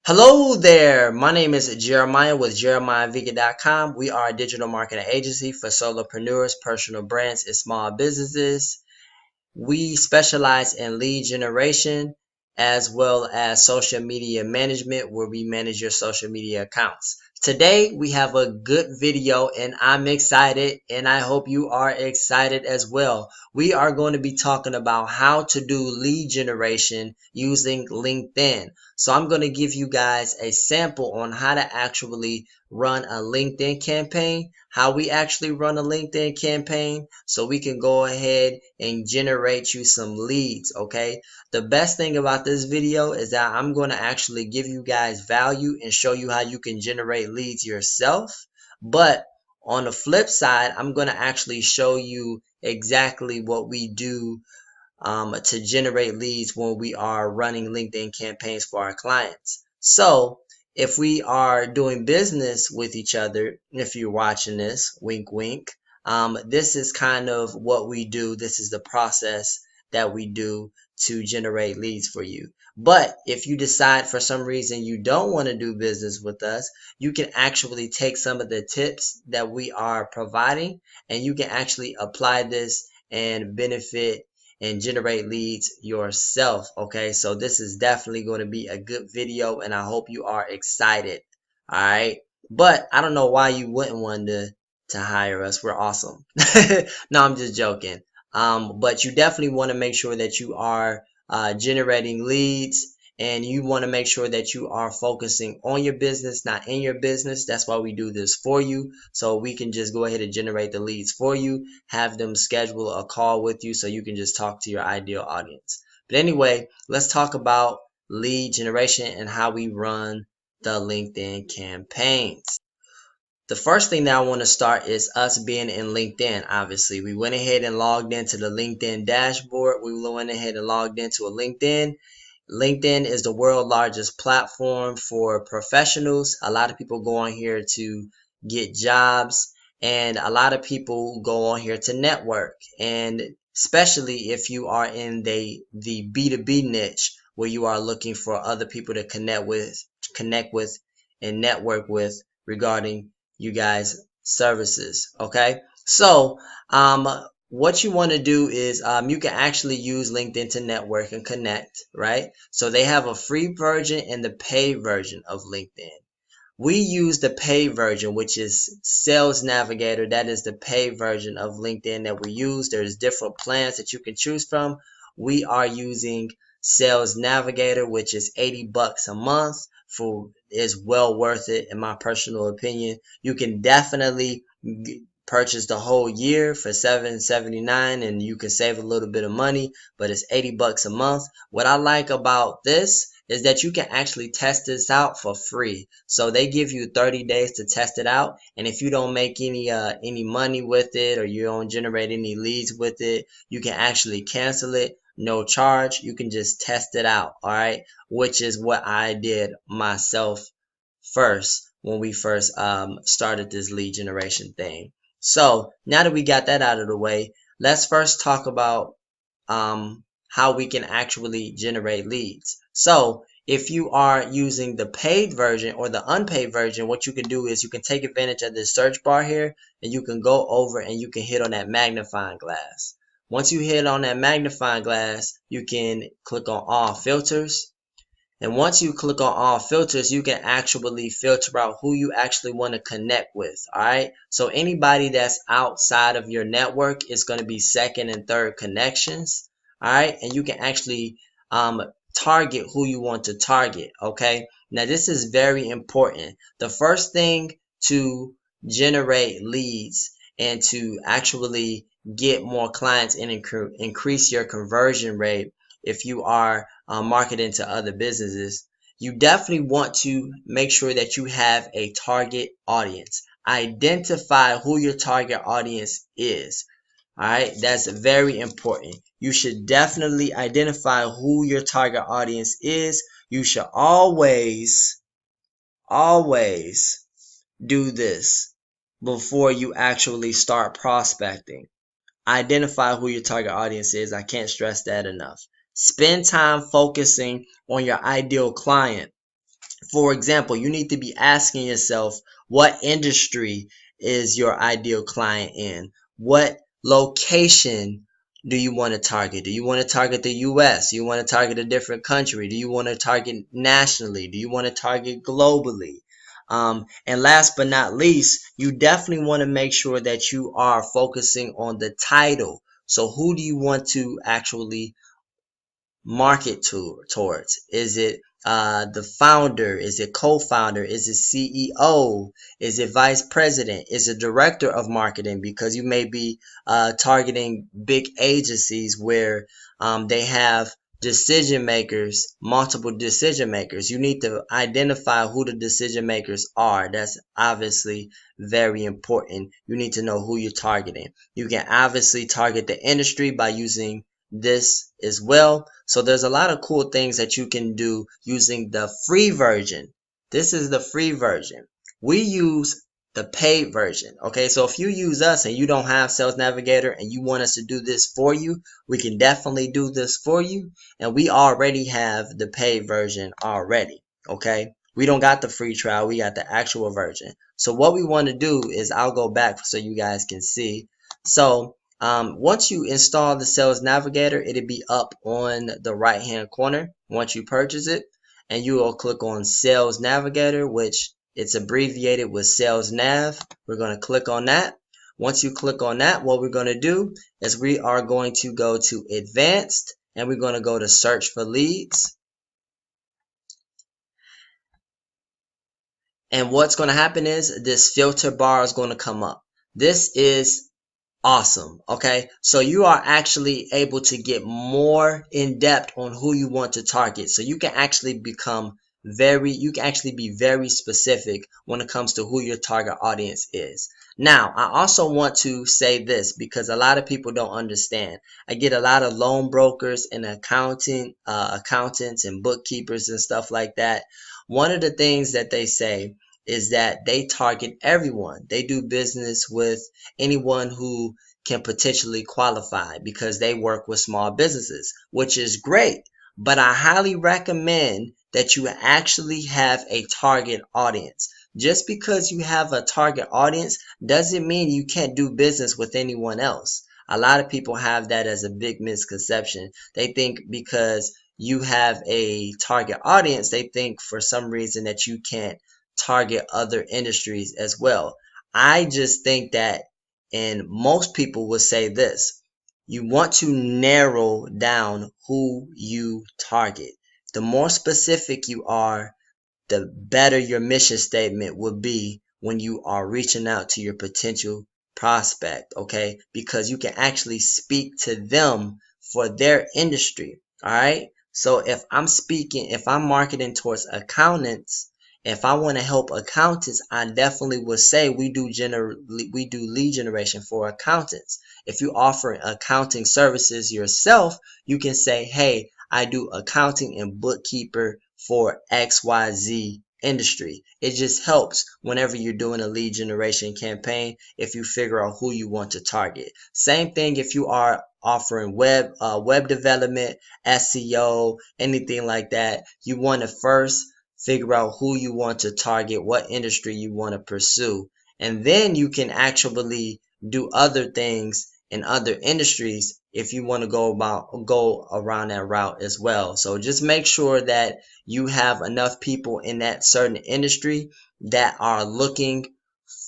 Hello there. My name is Jeremiah with JeremiahVega.com. We are a digital marketing agency for solopreneurs, personal brands, and small businesses. We specialize in lead generation as well as social media management, where we manage your social media accounts. Today, we have a good video and I'm excited, and I hope you are excited as well. We are going to be talking about how to do lead generation using LinkedIn. So I'm going to give you guys a sample on how to actually run a LinkedIn campaign, how we actually run a LinkedIn campaign, so we can go ahead and generate you some leads. Okay, the best thing about this video is that I'm going to actually give you guys value and show you how you can generate leads yourself. But on the flip side, I'm going to actually show you exactly what we do to generate leads when we are running LinkedIn campaigns for our clients. So if we are doing business with each other, if you're watching this, wink, wink, this is kind of what we do. This is the process that we do to generate leads for you. But if you decide for some reason you don't want to do business with us, you can actually take some of the tips that we are providing and you can actually apply this and benefit and generate leads yourself. Okay, so this is definitely going to be a good video and I hope you are excited. All right, but I don't know why you wouldn't want to hire us. We're awesome. No, I'm just joking. But you definitely want to make sure that you are generating leads, and you want to make sure that you are focusing on your business, not in your business. That's why we do this for you, so we can just go ahead and generate the leads for you, have them schedule a call with you so you can just talk to your ideal audience. But anyway, let's talk about lead generation and how we run the LinkedIn campaigns. The first thing that I want to start is us being in LinkedIn. Obviously, we went ahead and logged into the LinkedIn dashboard. We went ahead and logged into a LinkedIn. LinkedIn is the world's largest platform for professionals. A lot of people go on here to get jobs, and a lot of people go on here to network. And especially if you are in the B2B niche, where you are looking for other people to connect with and network with regarding you guys services. Okay, so what you want to do is you can actually use LinkedIn to network and connect, right? So they have a free version and the paid version of LinkedIn. We use the paid version, which is Sales Navigator. That is the paid version of LinkedIn that we use. There's different plans that you can choose from. We are using Sales Navigator, which is 80 bucks a month. For is well worth it in my personal opinion. You can definitely purchase the whole year for $7.79 and you can save a little bit of money, but it's 80 bucks a month. What I like about this is that you can actually test this out for free. So they give you 30 days to test it out, and if you don't make any money with it, or you don't generate any leads with it, you can actually cancel it, no charge. You can just test it out, all right? Which is what I did myself first when we first started this lead generation thing. So now that we got that out of the way, let's first talk about how we can actually generate leads. So if you are using the paid version or the unpaid version, what you can do is you can take advantage of this search bar here, and you can go over and you can hit on that magnifying glass. Once you hit on that magnifying glass, you can click on all filters. And once you click on all filters, you can actually filter out who you actually want to connect with. All right. So anybody that's outside of your network is going to be second and third connections. All right. And you can actually target who you want to target. Okay. Now, this is very important. The first thing to generate leads and to actually get more clients and increase your conversion rate, if you are marketing to other businesses, you definitely want to make sure that you have a target audience. Identify who your target audience is. All right, that's very important. You should definitely identify who your target audience is. You should always do this before you actually start prospecting. Identify who your target audience is. I can't stress that enough. Spend time focusing on your ideal client. For example, you need to be asking yourself, what industry is your ideal client in? What location do you want to target? Do you want to target the US? Do you want to target a different country? Do you want to target nationally? Do you want to target globally? And last but not least, you definitely want to make sure that you are focusing on the title. So who do you want to actually market towards? Is it the founder? Is it co-founder? Is it CEO? Is it vice president? Is it director of marketing? Because you may be targeting big agencies where they have decision makers, multiple decision makers. You need to identify who the decision makers are. That's obviously very important. You need to know who you're targeting. You can obviously target the industry by using this as well. So there's a lot of cool things that you can do using the free version. This is the free version. We use the paid version. Okay, so if you use us and you don't have Sales Navigator and you want us to do this for you, we can definitely do this for you. And we already have the paid version already. Okay, we don't got the free trial, we got the actual version. So what we want to do is, I'll go back so you guys can see. So once you install the Sales Navigator, it'll be up on the right hand corner once you purchase it, and you will click on Sales Navigator, which it's abbreviated with Sales Nav. We're going to click on that. Once you click on that, what we're going to do is we are going to go to Advanced, and we're going to go to Search for Leads. And what's going to happen is this filter bar is going to come up. This is awesome. Okay, so you are actually able to get more in depth on who you want to target. So you can actually be very specific when it comes to who your target audience is. Now, I also want to say this because a lot of people don't understand. I get a lot of loan brokers and accountants and bookkeepers and stuff like that. One of the things that they say is that they target everyone. They do business with anyone who can potentially qualify because they work with small businesses, which is great. But I highly recommend that you actually have a target audience. Just because you have a target audience doesn't mean you can't do business with anyone else. A lot of people have that as a big misconception. They think because you have a target audience, they think for some reason that you can't target other industries as well. I just think that, and most people will say this, you want to narrow down who you target. The more specific you are, the better your mission statement will be when you are reaching out to your potential prospect, okay? Because you can actually speak to them for their industry, all right? So if I'm marketing towards accountants, if I want to help accountants, I definitely would say we do lead generation for accountants. If you offer accounting services yourself, you can say, hey, I do accounting and bookkeeper for XYZ industry. It just helps whenever you're doing a lead generation campaign if you figure out who you want to target. Same thing if you are offering web development, SEO, anything like that. You want to first figure out who you want to target, what industry you want to pursue, and then you can actually do other things in other industries if you want to go around that route as well. So just make sure that you have enough people in that certain industry that are looking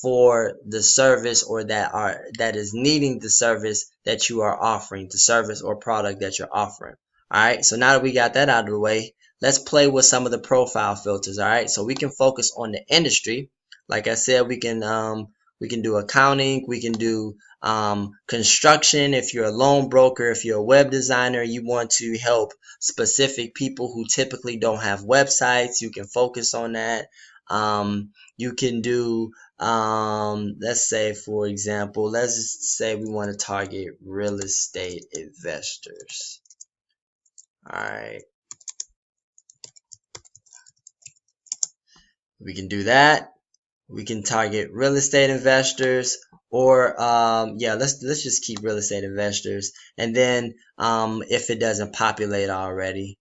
for the service, or that is needing the service that you are offering, the service or product that you're offering. All right, so now that we got that out of the way, let's play with some of the profile filters. All right, so we can focus on the industry. Like I said, we can do accounting, we can do construction. If you're a loan broker, if you're a web designer, you want to help specific people who typically don't have websites, you can focus on that. You can do, let's say, for example, let's say we want to target real estate investors. All right, we can do that. We can target real estate investors, or yeah, let's just keep real estate investors. And then if it doesn't populate already,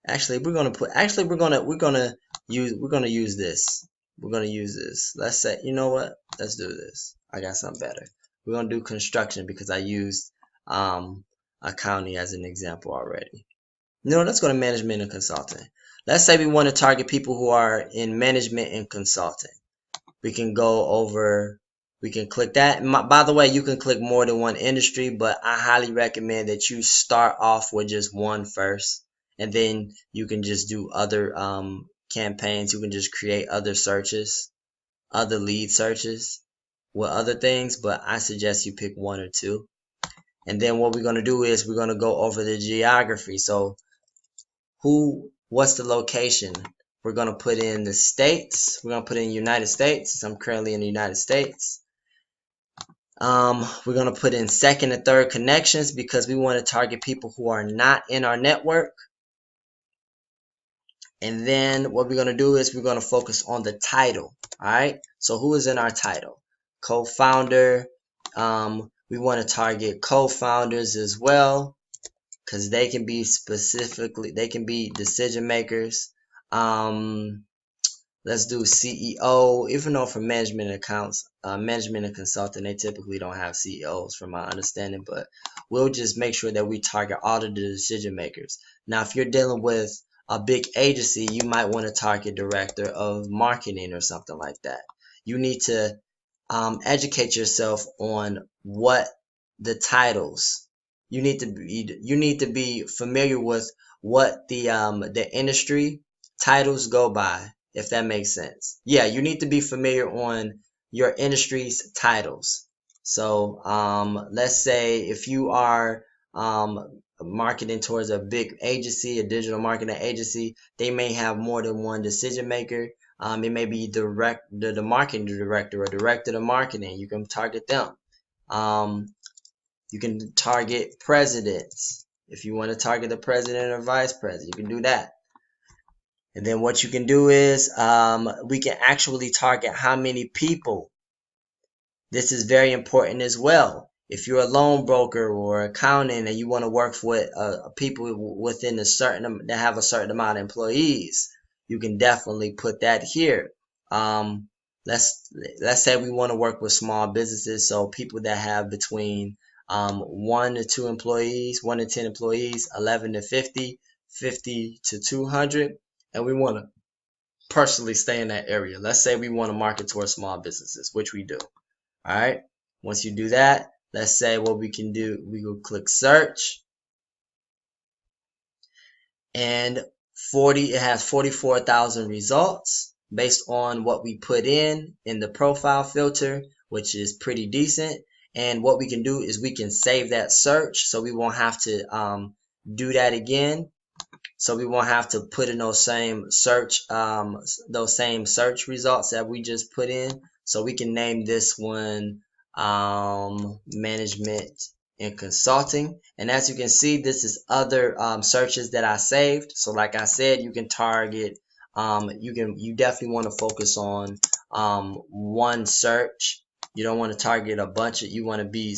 Actually, we're gonna put. Actually, we're gonna use this. We're gonna use this. Let's say, you know what? Let's do this. I got something better. We're gonna do construction because I used accounting as an example already. No, let's go to management and consulting. Let's say we want to target people who are in management and consulting. We can go over, we can click that. By the way, you can click more than one industry, but I highly recommend that you start off with just one first, and then you can just do other campaigns. You can just create other searches, other lead searches with other things, but I suggest you pick one or two. And then what we're going to do is we're going to go over the geography. So what's the location? We're going to put in the states. We're going to put in United States. I'm currently in the United States. We're going to put in second and third connections because we want to target people who are not in our network. And then what we're going to do is we're going to focus on the title. All right. So who is in our title? Co-founder. We want to target co-founders as well, because they can be they can be decision makers. Let's do CEO, even though for management accounts, management and consulting, they typically don't have CEOs from my understanding, but we'll just make sure that we target all of the decision makers. Now, if you're dealing with a big agency, you might want to target director of marketing or something like that. You need to educate yourself on what the titles. You need to be familiar with what the industry titles go by, if that makes sense. Yeah, you need to be familiar on your industry's titles. So let's say if you are marketing towards a big agency, a digital marketing agency, they may have more than one decision maker. It may be the marketing director or director of marketing. You can target them. You can target presidents. If you want to target the president or vice president, you can do that. And then what you can do is we can actually target how many people. This is very important as well. If you're a loan broker or accountant and you want to work with people within that have a certain amount of employees, you can definitely put that here. Let's say we want to work with small businesses, so people that have between 1 to 2 employees, 1 to 10 employees, 11 to 50, 50 to 200, and we want to personally stay in that area. Let's say we want to market towards small businesses, which we do. All right. Once you do that, let's say what we can do, we will click search, and it has 44,000 results based on what we put in the profile filter, which is pretty decent. And what we can do is we can save that search, so we won't have to do that again. So we won't have to put in those same search results that we just put in. So we can name this one management and consulting. And as you can see, this is other searches that I saved. So like I said, you can target, you definitely want to focus on one search. You don't want to target a bunch of, you want to be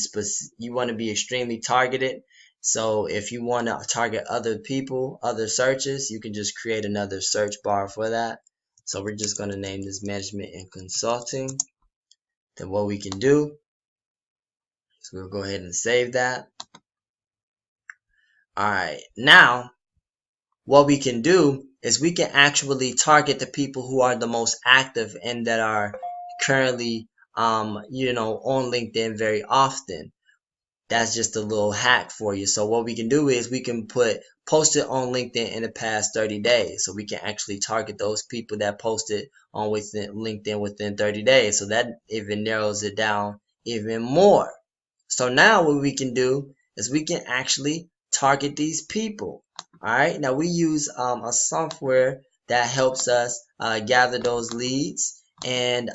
extremely targeted. So if you want to target other people, other searches, you can just create another search bar for that. So we're just going to name this management and consulting. Then what we can do, so we'll go ahead and save that. All right, now what we can do is we can actually target the people who are the most active and that are currently on LinkedIn very often. That's just a little hack for you. So what we can do is we can post it on LinkedIn in the past 30 days. So we can actually target those people that posted on LinkedIn within 30 days. So that even narrows it down even more. So now what we can do is we can actually target these people. All right. Now we use a software that helps us gather those leads, and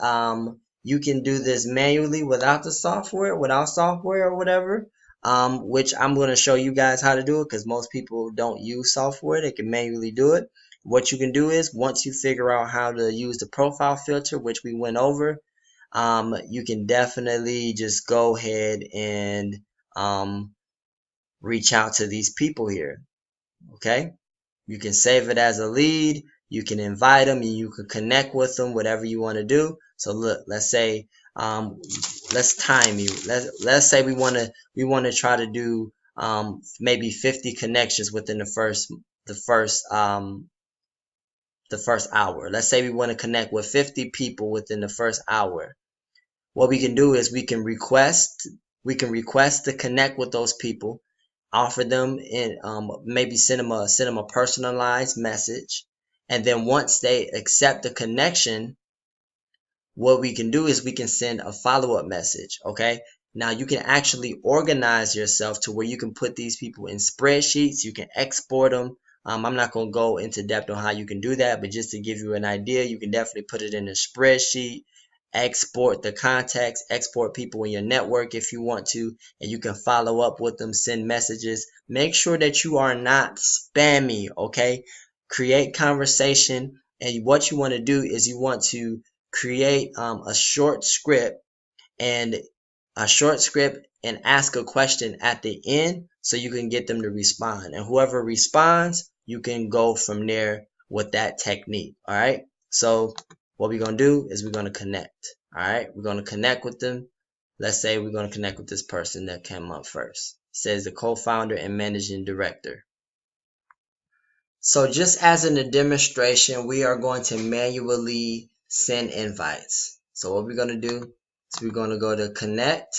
you can do this manually without software or whatever, which I'm going to show you guys how to do it, because most people don't use software. They can manually do it. What you can do is, once you figure out how to use the profile filter, which we went over, you can definitely just go ahead and reach out to these people here. Okay. You can save it as a lead. You can invite them and you can connect with them, whatever you want to do. So look, let's say, let's time you. Let's say we want to try to do maybe 50 connections within the first hour. Let's say we want to connect with 50 people within the first hour. What we can do is we can request to connect with those people, offer them and maybe send them a personalized message, and then once they accept the connection, what we can do is we can send a follow-up message. Okay, now you can actually organize yourself to where you can put these people in spreadsheets. You can export them. I'm not going to go into depth on how you can do that, but just to give you an idea, you can definitely put it in a spreadsheet, export the contacts, export people in your network if you want to, and you can follow up with them, send messages. Make sure that you are not spammy. Okay, create conversation, and what you want to do is you want to create a short script and ask a question at the end so you can get them to respond, and whoever responds, you can go from there with that technique. All right, so what we're going to do is we're going to connect. All right, we're going to connect with them. Let's say we're going to connect with this person that came up first. It says the co-founder and managing director. So just as in the demonstration, we are going to manually send invites. So what we're going to do is we're going to go to connect.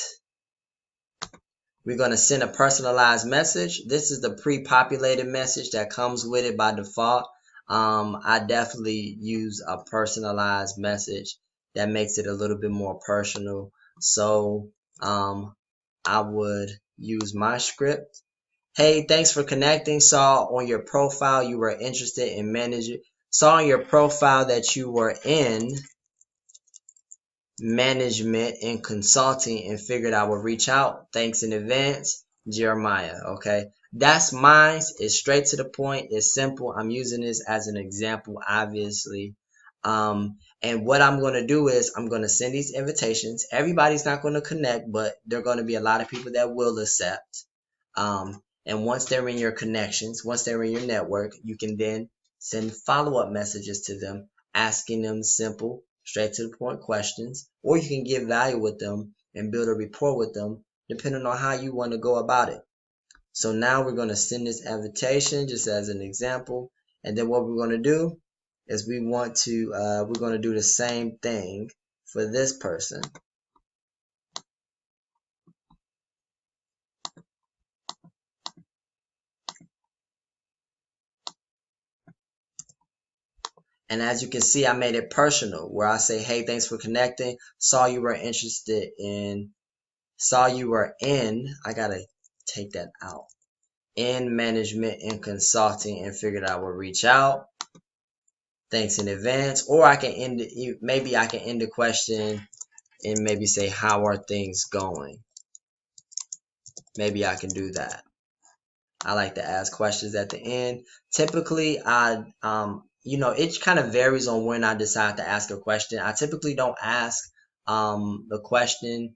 We're going to send a personalized message. This is the pre-populated message that comes with it by default. I definitely use a personalized message that makes it a little bit more personal. So I would use my script. Hey, thanks for connecting. Saw on your profile you were interested in managing. Saw on your profile that you were in management and consulting and figured I would reach out. Thanks in advance, Jeremiah. Okay, that's mine. It's straight to the point. It's simple. I'm using this as an example, obviously. And what I'm going to do is I'm going to send these invitations. Everybody's not going to connect, but there are going to be a lot of people that will accept. And once they're in your connections, once they're in your network, you can then send follow-up messages to them, asking them simple, straight to the point questions, or you can get value with them and build a rapport with them, depending on how you want to go about it. So now we're going to send this invitation just as an example. And then what we're going to do is we're going to do the same thing for this person. And as you can see, I made it personal where I say, hey, thanks for connecting. Saw you were in, I got to take that out, in management and consulting and figured I would reach out. Thanks in advance. Or I can end it, maybe I can end the question and maybe say, how are things going? Maybe I can do that. I like to ask questions at the end. Typically, it kind of varies on when I decide to ask a question. I typically don't ask the question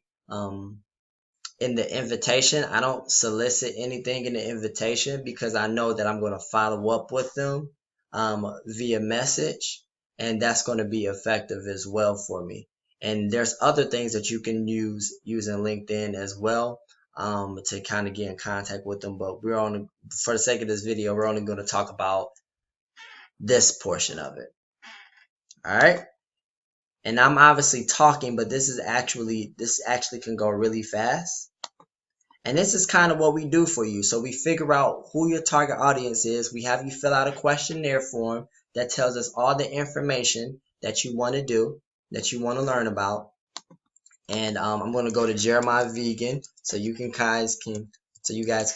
in the invitation. I don't solicit anything in the invitation because I know that I'm going to follow up with them via message, and that's going to be effective as well for me. And there's other things that you can use using LinkedIn as well to kind of get in contact with them. But for the sake of this video, we're only going to talk about this portion of it. All right. And I'm obviously talking, but this actually can go really fast. And this is kind of what we do for you. So we figure out who your target audience is. We have you fill out a questionnaire form that tells us all the information that you want to do, that you want to learn about. And I'm going to go to Jeremiah Vegan so you guys can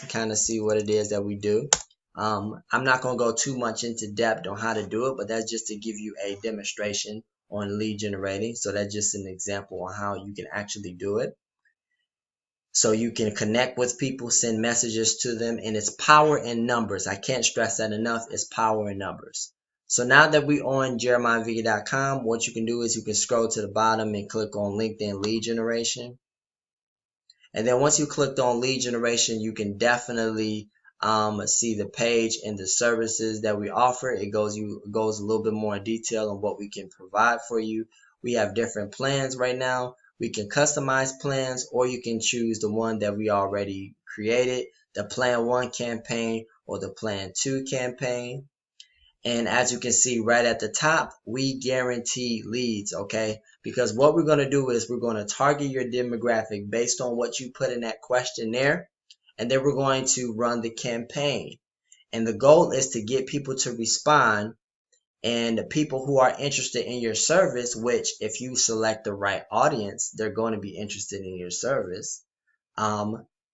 kind of see what it is that we do. I'm not going to go too much into depth on how to do it, but that's just to give you a demonstration on lead generating. So that's just an example on how you can actually do it. So you can connect with people, send messages to them, and it's power in numbers. I can't stress that enough. It's power in numbers. So now that we're on jeremiahvegan.com, what you can do is you can scroll to the bottom and click on LinkedIn lead generation. And then once you clicked on lead generation, you can definitely see the page and the services that we offer. It goes a little bit more in detail on what we can provide for you. We have different plans right now. We can customize plans, or you can choose the one that we already created, the Plan 1 campaign or the Plan 2 campaign. And as you can see right at the top, we guarantee leads, okay? Because what we're going to do is we're going to target your demographic based on what you put in that questionnaire, and then we're going to run the campaign. And the goal is to get people to respond, and the people who are interested in your service, which if you select the right audience, they're going to be interested in your service.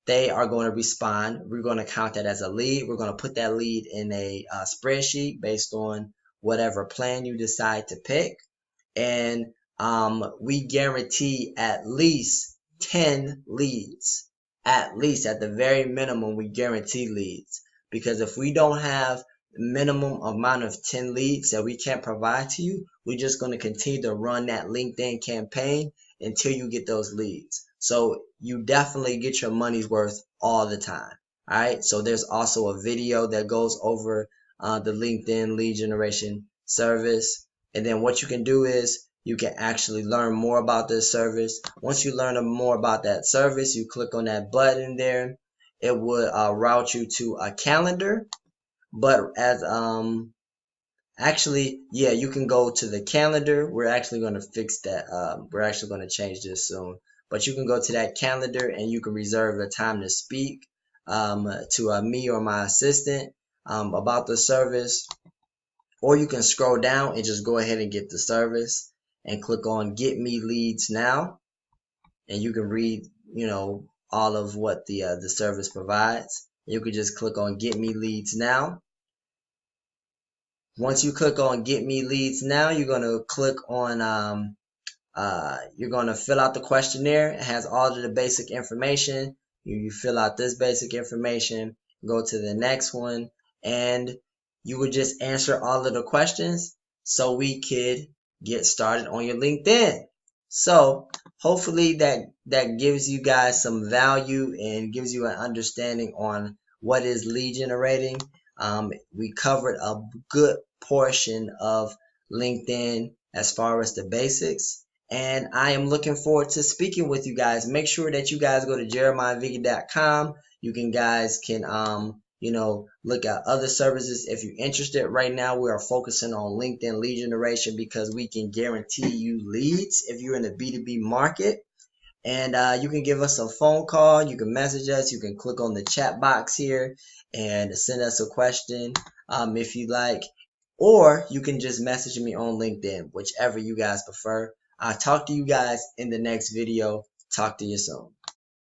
They are going to respond. We're going to count that as a lead. We're going to put that lead in a spreadsheet based on whatever plan you decide to pick. And we guarantee at least 10 leads. At least, at the very minimum, we guarantee leads. Because if we don't have minimum amount of 10 leads that we can't provide to you, we're just going to continue to run that LinkedIn campaign until you get those leads. So you definitely get your money's worth all the time. All right. So there's also a video that goes over the LinkedIn lead generation service. And then what you can do is you can actually learn more about this service. Once you learn more about that service, you click on that button there. It would route you to a calendar. But as actually, yeah, you can go to the calendar. We're actually going to fix that. We're actually going to change this soon. But you can go to that calendar and you can reserve a time to speak to me or my assistant about the service. Or you can scroll down and just go ahead and get the service and click on Get Me Leads Now. And you can read, all of what the service provides. You can just click on Get Me Leads Now. Once you click on Get Me Leads Now, you're going to click on, you're going to fill out the questionnaire. It has all of the basic information. You fill out this basic information, go to the next one, and you would just answer all of the questions so we could get started on your LinkedIn. So hopefully that gives you guys some value and gives you an understanding on what is lead generating. We covered a good portion of LinkedIn as far as the basics, and I am looking forward to speaking with you guys. Make sure that you guys go to jeremiahviggy.com. You guys can look at other services if you're interested. Right now we are focusing on LinkedIn lead generation because we can guarantee you leads if you're in the B2B market. And you can give us a phone call, you can message us, you can click on the chat box here and send us a question if you like, or you can just message me on LinkedIn, whichever you guys prefer. I'll talk to you guys in the next video. Talk to you soon.